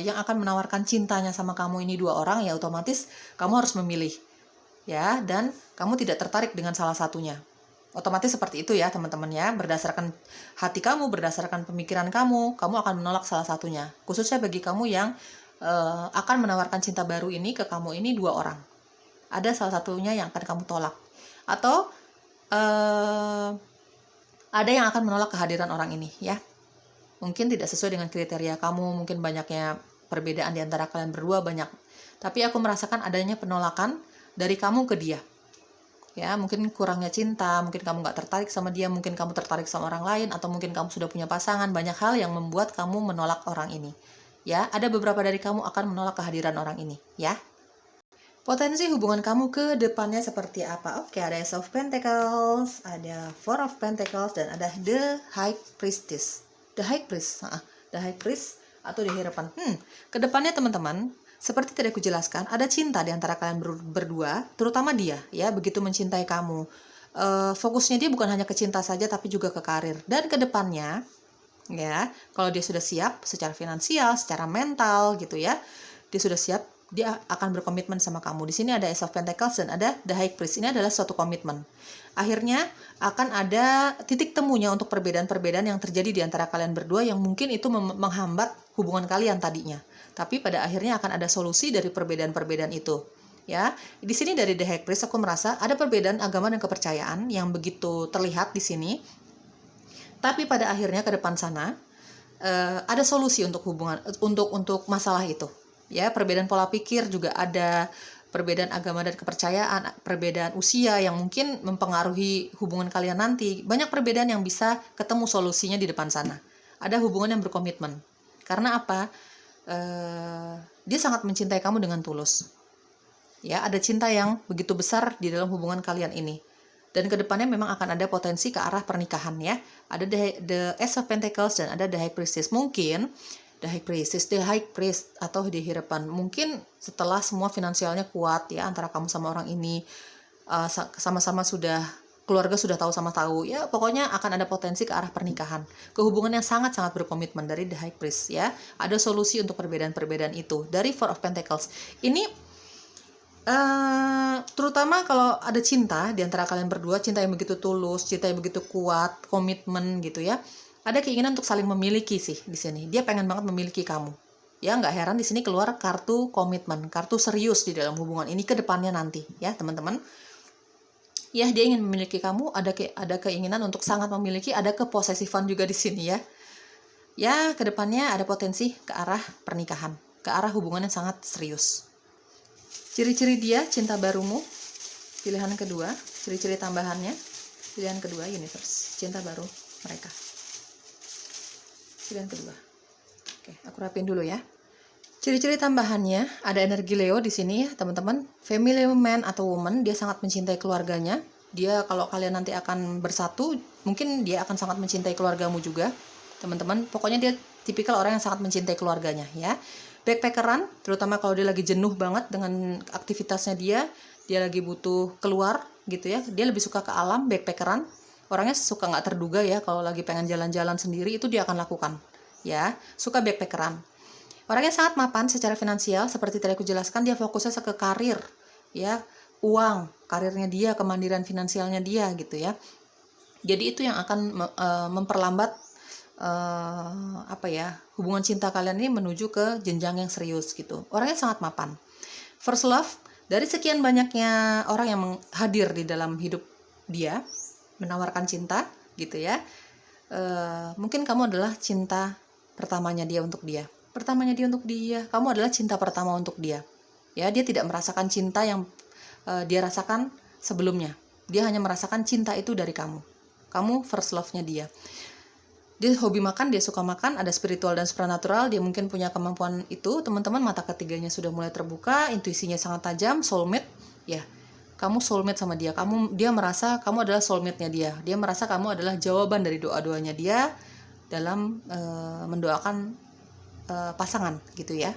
yang akan menawarkan cintanya sama kamu ini dua orang, ya otomatis kamu harus memilih. Ya, dan kamu tidak tertarik dengan salah satunya. Otomatis seperti itu ya teman-teman ya, berdasarkan hati kamu, berdasarkan pemikiran kamu akan menolak salah satunya. Khususnya bagi kamu yang akan menawarkan cinta baru ini ke kamu ini dua orang. Ada salah satunya yang akan kamu tolak. Atau ada yang akan menolak kehadiran orang ini ya. Mungkin tidak sesuai dengan kriteria kamu, mungkin banyaknya perbedaan di antara kalian berdua banyak. Tapi aku merasakan adanya penolakan dari kamu ke dia. Ya, mungkin kurangnya cinta, mungkin kamu gak tertarik sama dia, mungkin kamu tertarik sama orang lain, atau mungkin kamu sudah punya pasangan. Banyak hal yang membuat kamu menolak orang ini. Ya, ada beberapa dari kamu akan menolak kehadiran orang ini. Ya, potensi hubungan kamu ke depannya seperti apa? Oke, ada Ace of Pentacles, ada Four of Pentacles, dan ada The High Priestess. The High Priest atau The Hierophant. Ke depannya teman-teman, seperti tadi aku jelaskan, ada cinta di antara kalian berdua, terutama dia, ya, begitu mencintai kamu. Fokusnya dia bukan hanya ke cinta saja, tapi juga ke karir. Dan ke depannya, ya, kalau dia sudah siap secara finansial, secara mental, gitu ya, dia sudah siap, dia akan berkomitmen sama kamu. Di sini ada Ace of Pentacles dan ada The High Priest. Ini adalah suatu komitmen. Akhirnya akan ada titik temunya untuk perbedaan-perbedaan yang terjadi di antara kalian berdua yang mungkin itu menghambat hubungan kalian tadinya. Tapi pada akhirnya akan ada solusi dari perbedaan-perbedaan itu. Ya, di sini dari The High Priest aku merasa ada perbedaan agama dan kepercayaan yang begitu terlihat di sini. Tapi pada akhirnya ke depan sana ada solusi untuk hubungan untuk masalah itu. Ya, perbedaan pola pikir juga ada, perbedaan agama dan kepercayaan, perbedaan usia yang mungkin mempengaruhi hubungan kalian nanti. Banyak perbedaan yang bisa ketemu solusinya di depan sana. Ada hubungan yang berkomitmen. Karena apa? Dia sangat mencintai kamu dengan tulus. Ya, ada cinta yang begitu besar di dalam hubungan kalian ini. Dan kedepannya memang akan ada potensi ke arah pernikahan ya. Ada the Ace of Pentacles dan ada the High Priestess. Mungkin the High Priest atau di hadapan mungkin setelah semua finansialnya kuat ya antara kamu sama orang ini, sama-sama sudah keluarga sudah tahu ya, pokoknya akan ada potensi ke arah pernikahan, kehubungan yang sangat-sangat berkomitmen dari the High Priest ya. Ada solusi untuk perbedaan-perbedaan itu dari Four of Pentacles ini. Terutama kalau ada cinta di antara kalian berdua, cinta yang begitu tulus, cinta yang begitu kuat, komitmen gitu ya. Ada keinginan untuk saling memiliki sih di sini. Dia pengen banget memiliki kamu. Ya, nggak heran di sini keluar kartu komitmen, kartu serius di dalam hubungan ini ke depannya nanti, ya teman-teman. Ya, dia ingin memiliki kamu, ada keinginan untuk sangat memiliki, ada keposesifan juga di sini ya. Ya, ke depannya ada potensi ke arah pernikahan, ke arah hubungan yang sangat serius. Ciri-ciri dia, cinta barumu, pilihan kedua, ciri-ciri tambahannya, pilihan kedua, universe, cinta baru mereka. Pilihan kedua. Oke, aku rapin dulu ya. Ciri-ciri tambahannya ada energi Leo di sini ya, teman-teman. Family man atau woman, dia sangat mencintai keluarganya. Dia kalau kalian nanti akan bersatu, mungkin dia akan sangat mencintai keluargamu juga, teman-teman. Pokoknya dia tipikal orang yang sangat mencintai keluarganya ya. Backpackeran, terutama kalau dia lagi jenuh banget dengan aktivitasnya dia lagi butuh keluar gitu ya. Dia lebih suka ke alam, backpackeran. Orangnya suka nggak terduga ya, kalau lagi pengen jalan-jalan sendiri itu dia akan lakukan ya. Suka backpackeran. Orangnya sangat mapan secara finansial, seperti tadi aku jelaskan, dia fokusnya ke karir ya, uang, karirnya dia, kemandirian finansialnya dia gitu ya. Jadi itu yang akan memperlambat hubungan cinta kalian ini menuju ke jenjang yang serius gitu. Orangnya sangat mapan. First love, dari sekian banyaknya orang yang hadir di dalam hidup dia, menawarkan cinta gitu ya, mungkin kamu adalah cinta pertamanya dia untuk dia. Kamu adalah cinta pertama untuk dia ya. Dia tidak merasakan cinta yang dia rasakan sebelumnya. Dia hanya merasakan cinta itu dari kamu first love-nya dia. Dia hobi makan, dia suka makan, ada spiritual dan supranatural, dia mungkin punya kemampuan itu, teman-teman. Mata ketiganya sudah mulai terbuka, intuisinya sangat tajam, soulmate ya. Kamu soulmate sama dia, dia merasa kamu adalah soulmate-nya dia. Dia merasa kamu adalah jawaban dari doa-doanya dia dalam mendoakan pasangan gitu ya.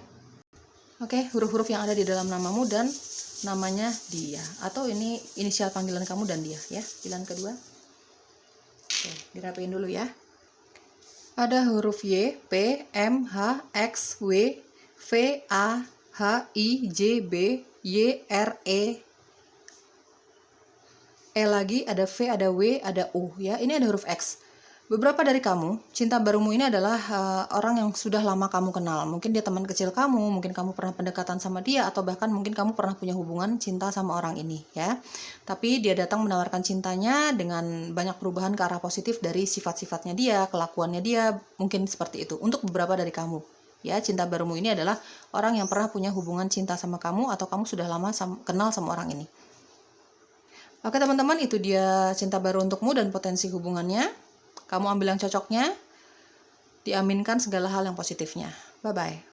Oke, huruf-huruf yang ada di dalam namamu dan namanya dia, atau ini inisial panggilan kamu dan dia ya. Pilihan kedua. Oke, dirapiin dulu ya. Ada huruf Y, P, M, H, X, W, V, A, H, I, J, B, Y, R, E lagi, ada V, ada W, ada U ya. Ini ada huruf X. Beberapa dari kamu, cinta barumu ini adalah orang yang sudah lama kamu kenal. Mungkin dia teman kecil kamu, mungkin kamu pernah pendekatan sama dia, atau bahkan mungkin kamu pernah punya hubungan cinta sama orang ini ya. Tapi dia datang menawarkan cintanya dengan banyak perubahan ke arah positif dari sifat-sifatnya dia, kelakuannya dia, mungkin seperti itu. Untuk beberapa dari kamu ya, cinta barumu ini adalah orang yang pernah punya hubungan cinta sama kamu, atau kamu sudah lama kenal sama orang ini. Oke teman-teman, itu dia cinta baru untukmu dan potensi hubungannya. Kamu ambil yang cocoknya, diaminkan segala hal yang positifnya. Bye-bye.